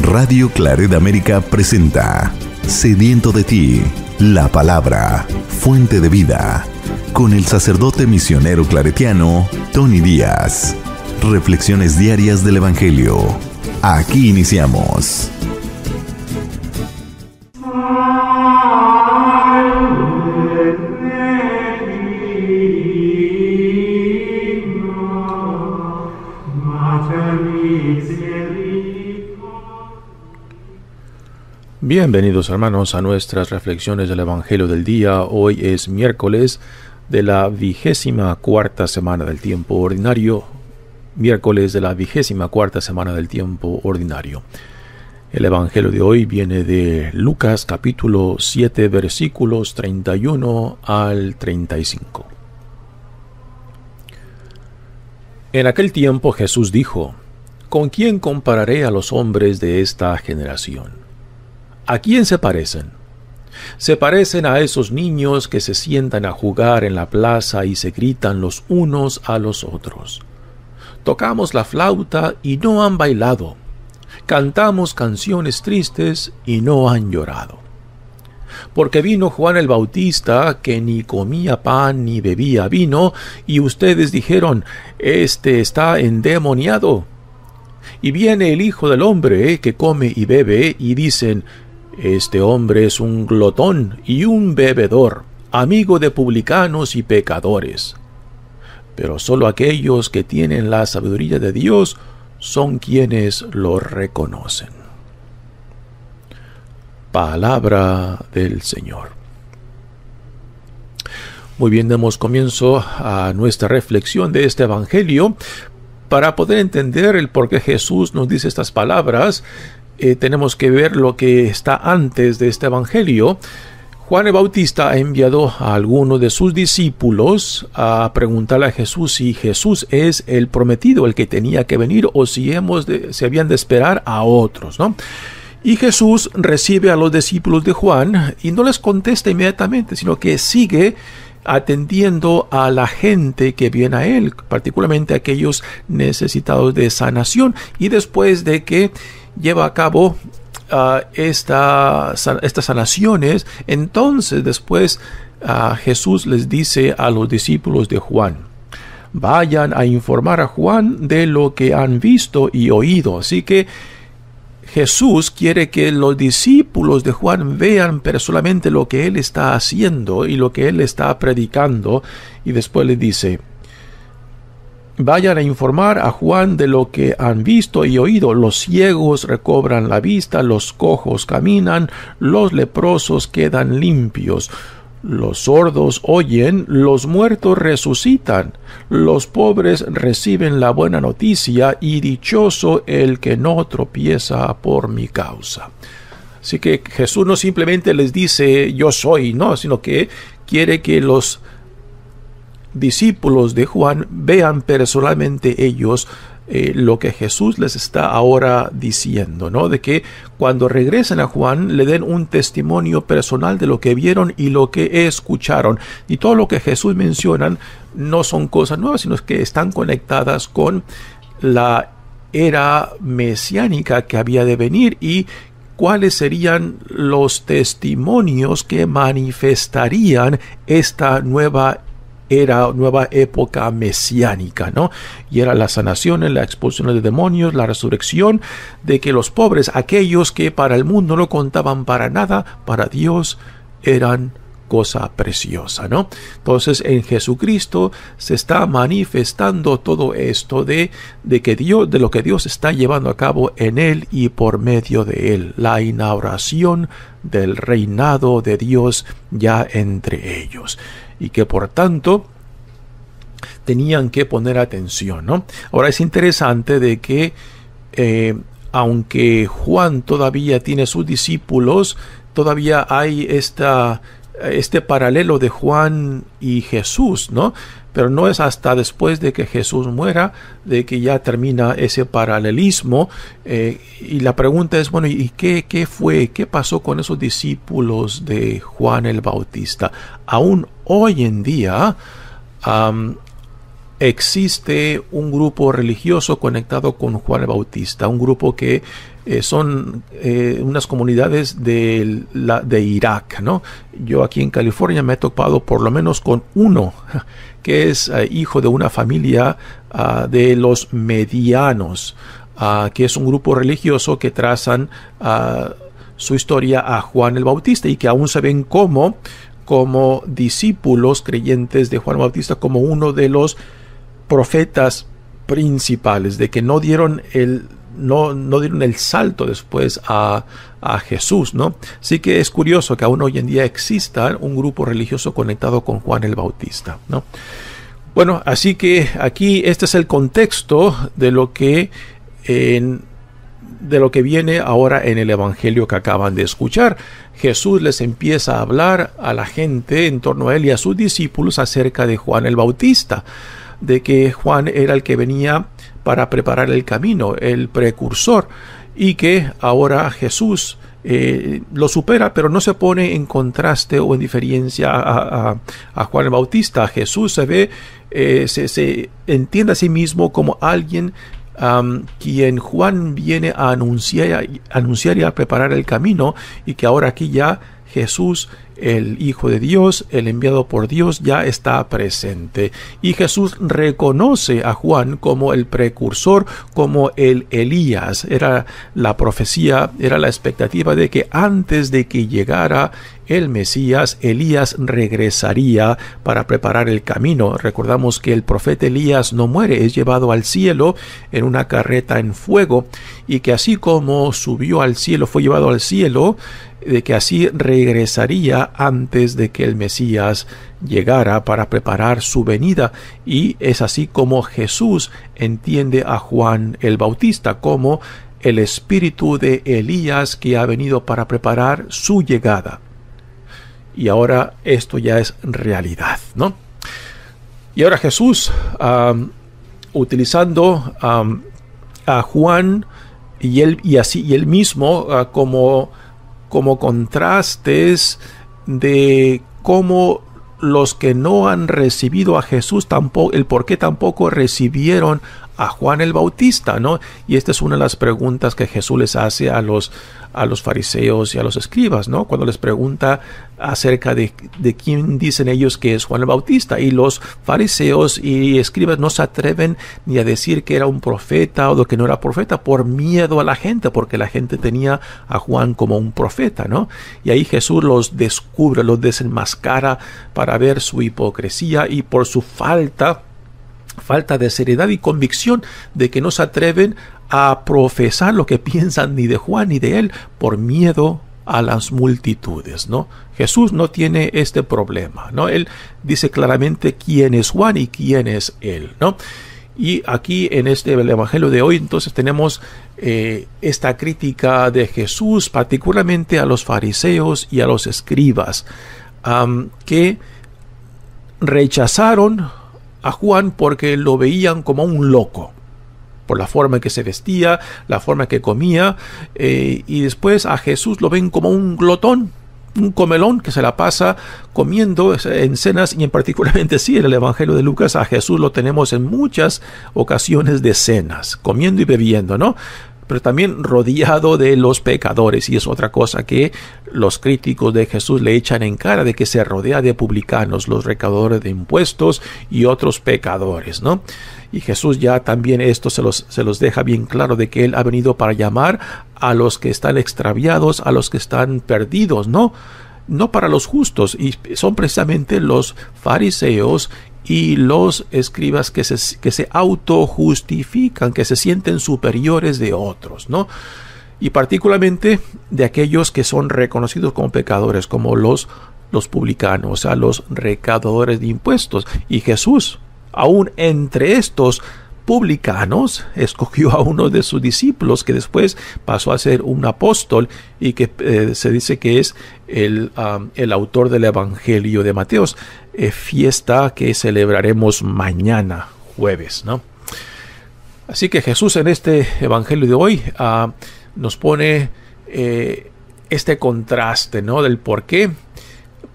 Radio Claret América presenta Sediento de ti, la palabra, fuente de vida, con el sacerdote misionero claretiano Tony Díaz. Reflexiones diarias del Evangelio. Aquí iniciamos. Bienvenidos hermanos a nuestras reflexiones del Evangelio del día. Hoy es miércoles de la 24ª semana del tiempo ordinario. Miércoles de la 24ª semana del tiempo ordinario. El Evangelio de hoy viene de Lucas capítulo 7 versículos 31 al 35. En aquel tiempo Jesús dijo: ¿Con quién compararé a los hombres de esta generación? ¿A quién se parecen? Se parecen a esos niños que se sientan a jugar en la plaza y se gritan los unos a los otros. Tocamos la flauta y no han bailado. Cantamos canciones tristes y no han llorado. Porque vino Juan el Bautista, que ni comía pan ni bebía vino, y ustedes dijeron: «Este está endemoniado». Y viene el Hijo del Hombre, que come y bebe, y dicen: «Este hombre es un glotón y un bebedor, amigo de publicanos y pecadores». Pero solo aquellos que tienen la sabiduría de Dios son quienes lo reconocen. Palabra del Señor. Muy bien, demos comienzo a nuestra reflexión de este Evangelio. Para poder entender el por qué Jesús nos dice estas palabras, tenemos que ver lo que está antes de este Evangelio. Juan el Bautista ha enviado a algunos de sus discípulos a preguntarle a Jesús si Jesús es el prometido, el que tenía que venir, o si se habían de esperar a otros, ¿no? Y Jesús recibe a los discípulos de Juan y no les contesta inmediatamente, sino que sigue atendiendo a la gente que viene a él, particularmente a aquellos necesitados de sanación. Y después de que lleva a cabo estas sanaciones, entonces después Jesús les dice a los discípulos de Juan: vayan a informar a Juan de lo que han visto y oído. Así que Jesús quiere que los discípulos de Juan vean personalmente lo que él está haciendo y lo que él está predicando, y después les dice: vayan a informar a Juan de lo que han visto y oído. Los ciegos recobran la vista, los cojos caminan, los leprosos quedan limpios, los sordos oyen, los muertos resucitan, los pobres reciben la buena noticia, y dichoso el que no tropieza por mi causa. Así que Jesús no simplemente les dice yo soy, no, sino que quiere que los discípulos de Juan vean personalmente ellos lo que Jesús les está ahora diciendo, ¿no? De que cuando regresen a Juan le den un testimonio personal de lo que vieron y lo que escucharon. Y todo lo que Jesús menciona no son cosas nuevas, sino que están conectadas con la era mesiánica que había de venir y cuáles serían los testimonios que manifestarían esta nueva época mesiánica, ¿no? Y era la sanación, la expulsión de demonios, la resurrección, de que los pobres, aquellos que para el mundo no contaban para nada, para Dios eran cosa preciosa, ¿no? Entonces en Jesucristo se está manifestando todo esto de lo que Dios está llevando a cabo en él y por medio de él, la inauguración del reinado de Dios ya entre ellos, y que por tanto tenían que poner atención, ¿no? Ahora es interesante de que aunque Juan todavía tiene sus discípulos, todavía hay este paralelo de Juan y Jesús, ¿no? Pero no es hasta después de que Jesús muera de que ya termina ese paralelismo. Y la pregunta es, bueno, ¿y qué pasó con esos discípulos de Juan el Bautista? Aún hoy en día, aunque Juan todavía tiene sus discípulos, todavía hay este paralelo de Juan y Jesús, ¿no? Pero no es hasta después de que Jesús muera de que ya termina ese paralelismo. Y la pregunta es, bueno, ¿y qué fue? ¿Qué pasó con esos discípulos de Juan el Bautista? Aún hoy en día, existe un grupo religioso conectado con Juan el Bautista, un grupo que son unas comunidades de Irak, ¿no? Yo aquí en California me he topado por lo menos con uno que es hijo de una familia de los Medianos, que es un grupo religioso que trazan su historia a Juan el Bautista y que aún se ven como discípulos creyentes de Juan el Bautista, como uno de los profetas principales, de que no dieron el salto después a Jesús, ¿no? Así que es curioso que aún hoy en día exista un grupo religioso conectado con Juan el Bautista, ¿no? Bueno, así que aquí este es el contexto de lo que viene ahora en el evangelio que acaban de escuchar. Jesús les empieza a hablar a la gente en torno a él y a sus discípulos acerca de Juan el Bautista, de que Juan era el que venía para preparar el camino, el precursor, y que ahora Jesús lo supera, pero no se pone en contraste o en diferencia a Juan el Bautista. Jesús se entiende a sí mismo como alguien quien Juan viene a anunciar y a preparar el camino, y que ahora aquí ya Jesús, el Hijo de Dios, el enviado por Dios, ya está presente. Y Jesús reconoce a Juan como el precursor, como el Elías. Era la profecía, era la expectativa de que antes de que llegara el Mesías, Elías regresaría para preparar el camino. Recordamos que el profeta Elías no muere, es llevado al cielo en una carreta en fuego, y que así como subió al cielo, fue llevado al cielo, de que así regresaría antes de que el Mesías llegara para preparar su venida. Y es así como Jesús entiende a Juan el Bautista, como el espíritu de Elías que ha venido para preparar su llegada. Y ahora esto ya es realidad, ¿no? Y ahora Jesús, utilizando a Juan y él mismo como contrastes de cómo los que no han recibido a Jesús tampoco, el por qué tampoco recibieron a Juan el Bautista, ¿no? Y esta es una de las preguntas que Jesús les hace a los fariseos y a los escribas, ¿no? Cuando les pregunta acerca de quién dicen ellos que es Juan el Bautista, y los fariseos y escribas no se atreven ni a decir que era un profeta o de que no era profeta por miedo a la gente, porque la gente tenía a Juan como un profeta, ¿no? Y ahí Jesús los descubre, los desenmascara para ver su hipocresía y por su falta de seriedad y convicción, de que no se atreven a profesar lo que piensan ni de Juan ni de él por miedo a las multitudes, ¿no? Jesús no tiene este problema, ¿no? Él dice claramente quién es Juan y quién es él, ¿no? Y aquí en el evangelio de hoy entonces tenemos esta crítica de Jesús particularmente a los fariseos y a los escribas, que rechazaron a Juan porque lo veían como un loco, por la forma en que se vestía, la forma en que comía, y después a Jesús lo ven como un glotón, un comelón que se la pasa comiendo en cenas, y en particularmente sí, en el evangelio de Lucas a Jesús lo tenemos en muchas ocasiones de cenas, comiendo y bebiendo, ¿no? Pero también rodeado de los pecadores, y es otra cosa que los críticos de Jesús le echan en cara, de que se rodea de publicanos, los recaudadores de impuestos y otros pecadores, ¿no? Y Jesús ya también esto se los deja bien claro, de que él ha venido para llamar a los que están extraviados, a los que están perdidos, no para los justos, y son precisamente los fariseos y los escribas que se autojustifican, que se sienten superiores de otros, ¿no? Y particularmente de aquellos que son reconocidos como pecadores, como los publicanos, o sea, los recaudadores de impuestos. Y Jesús, aún entre estos publicanos, escogió a uno de sus discípulos, que después pasó a ser un apóstol, y que se dice que es el autor del Evangelio de Mateo, fiesta que celebraremos mañana jueves, ¿no? Así que Jesús en este Evangelio de hoy nos pone este contraste, ¿no? Del por qué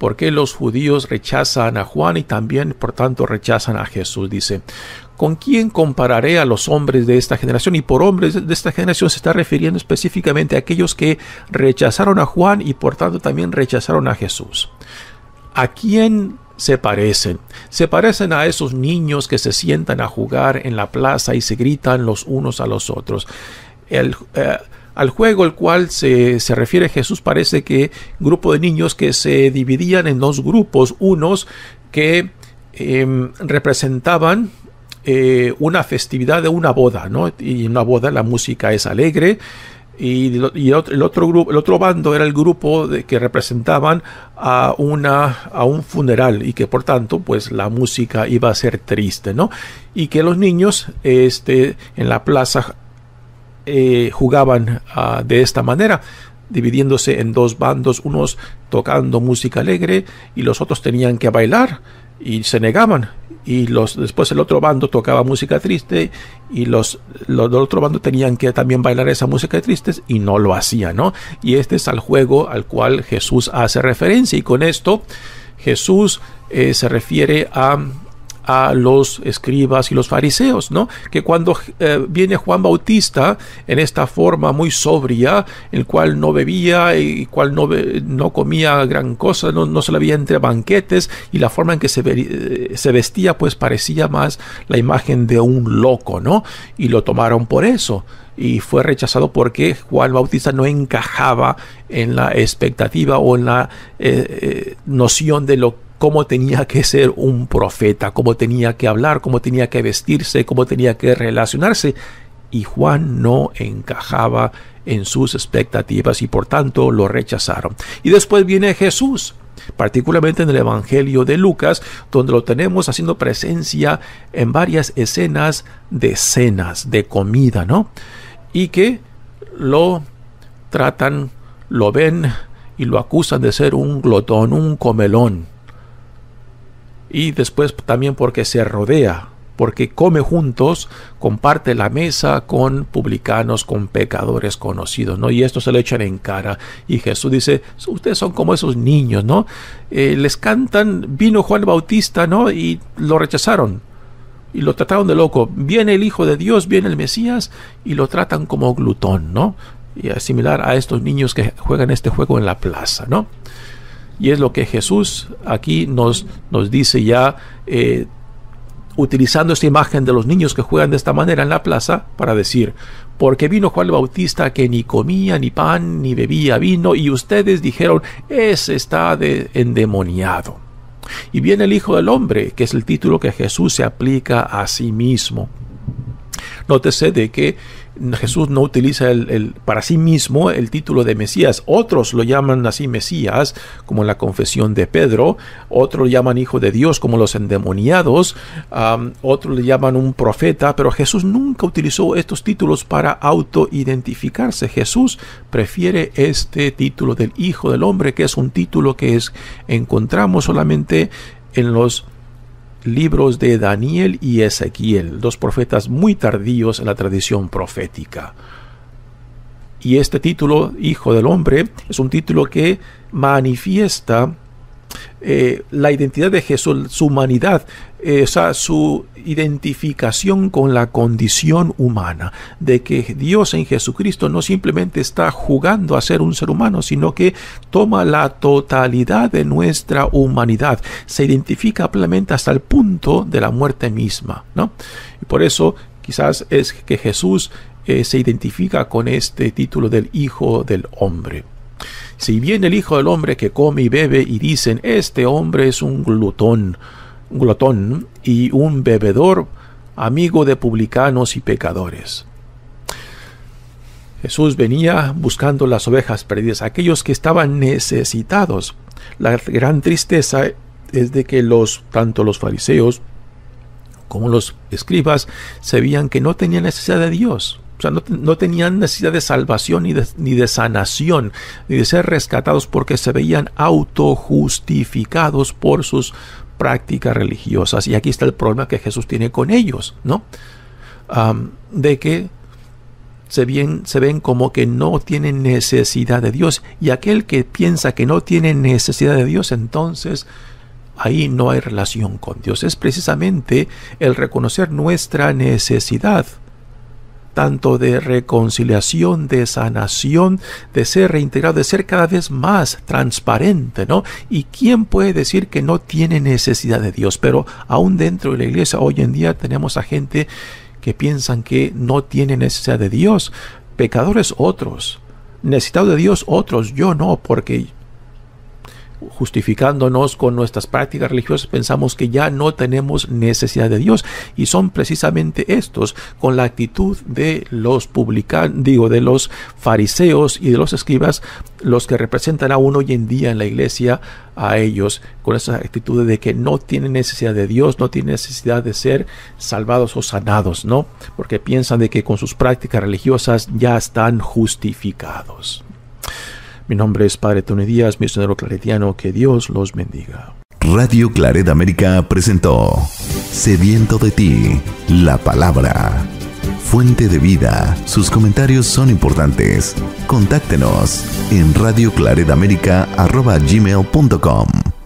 ¿por qué los judíos rechazan a Juan y también, por tanto, rechazan a Jesús? Dice, ¿con quién compararé a los hombres de esta generación? Y por hombres de esta generación se está refiriendo específicamente a aquellos que rechazaron a Juan y por tanto también rechazaron a Jesús. ¿A quién se parecen? Se parecen a esos niños que se sientan a jugar en la plaza y se gritan los unos a los otros. Al juego al cual se refiere Jesús parece que grupo de niños que se dividían en dos grupos, unos que representaban una festividad de una boda, ¿no? Y en una boda la música es alegre, y el otro bando era el grupo que representaban a un funeral y que por tanto pues la música iba a ser triste, ¿no? Y que los niños en la plaza jugaban de esta manera, dividiéndose en dos bandos, unos tocando música alegre y los otros tenían que bailar y se negaban, y después el otro bando tocaba música triste y los del otro bando tenían que también bailar esa música triste y no lo hacían, ¿no? Y este es el juego al cual Jesús hace referencia, y con esto Jesús se refiere a los escribas y los fariseos, ¿no? Que cuando viene Juan Bautista en esta forma muy sobria, el cual no bebía y cual no comía gran cosa, no se le veía entre banquetes, y la forma en que se vestía pues parecía más la imagen de un loco, ¿no? Y lo tomaron por eso, y fue rechazado porque Juan Bautista no encajaba en la expectativa o en la noción de cómo tenía que ser un profeta, cómo tenía que hablar, cómo tenía que vestirse, cómo tenía que relacionarse. Y Juan no encajaba en sus expectativas y por tanto lo rechazaron. Y después viene Jesús, particularmente en el Evangelio de Lucas, donde lo tenemos haciendo presencia en varias escenas de cenas, de comida, ¿no? Y que lo tratan, lo ven y lo acusan de ser un glotón, un comelón. Y después también porque se rodea, porque come juntos, comparte la mesa con publicanos, con pecadores conocidos, ¿no? Y esto se lo echan en cara. Y Jesús dice, ustedes son como esos niños, ¿no? Les cantan, vino Juan Bautista, ¿no? Y lo rechazaron. Y lo trataron de loco. Viene el Hijo de Dios, viene el Mesías, y lo tratan como glutón, ¿no? Y es similar a estos niños que juegan este juego en la plaza, ¿no? Y es lo que Jesús aquí nos dice ya, utilizando esta imagen de los niños que juegan de esta manera en la plaza, para decir, porque vino Juan el Bautista que ni comía ni pan ni bebía vino, y ustedes dijeron, ese está endemoniado. Y viene el Hijo del Hombre, que es el título que Jesús se aplica a sí mismo. Nótese de que Jesús no utiliza para sí mismo el título de Mesías. Otros lo llaman así Mesías, como en la confesión de Pedro. Otros lo llaman Hijo de Dios, como los endemoniados. Otros le llaman un profeta. Pero Jesús nunca utilizó estos títulos para autoidentificarse. Jesús prefiere este título del Hijo del Hombre, que es un título que encontramos solamente en los libros de Daniel y Ezequiel, dos profetas muy tardíos en la tradición profética. Y este título, Hijo del Hombre, es un título que manifiesta la identidad de Jesús, su humanidad, su identificación con la condición humana, de que Dios en Jesucristo no simplemente está jugando a ser un ser humano, sino que toma la totalidad de nuestra humanidad, se identifica plenamente hasta el punto de la muerte misma, ¿no? Y por eso quizás es que Jesús se identifica con este título del Hijo del Hombre. Si viene el Hijo del Hombre que come y bebe y dicen, este hombre es un glotón y un bebedor, amigo de publicanos y pecadores. Jesús venía buscando las ovejas perdidas, aquellos que estaban necesitados. La gran tristeza es de que tanto los fariseos como los escribas se veían que no tenían necesidad de Dios. O sea, no tenían necesidad de salvación ni de sanación, ni de ser rescatados, porque se veían autojustificados por sus prácticas religiosas. Y aquí está el problema que Jesús tiene con ellos, ¿no? De que se ven como que no tienen necesidad de Dios. Y aquel que piensa que no tiene necesidad de Dios, entonces ahí no hay relación con Dios. Es precisamente el reconocer nuestra necesidad, tanto de reconciliación, de sanación, de ser reintegrado, de ser cada vez más transparente, ¿no? ¿Y quién puede decir que no tiene necesidad de Dios? Pero aún dentro de la iglesia hoy en día tenemos a gente que piensan que no tiene necesidad de Dios. Pecadores otros, necesitados de Dios otros, yo no, porque justificándonos con nuestras prácticas religiosas pensamos que ya no tenemos necesidad de Dios, y son precisamente estos, con la actitud de los de los fariseos y de los escribas, los que representan aún hoy en día en la iglesia a ellos, con esa actitud de que no tienen necesidad de Dios, no tienen necesidad de ser salvados o sanados, ¿no? Porque piensan de que con sus prácticas religiosas ya están justificados. Mi nombre es Padre Tony Díaz, misionero claretiano. Que Dios los bendiga. Radio Claret América presentó Sediento de ti, la palabra. Fuente de vida. Sus comentarios son importantes. Contáctenos en radioclaretamerica@gmail.com.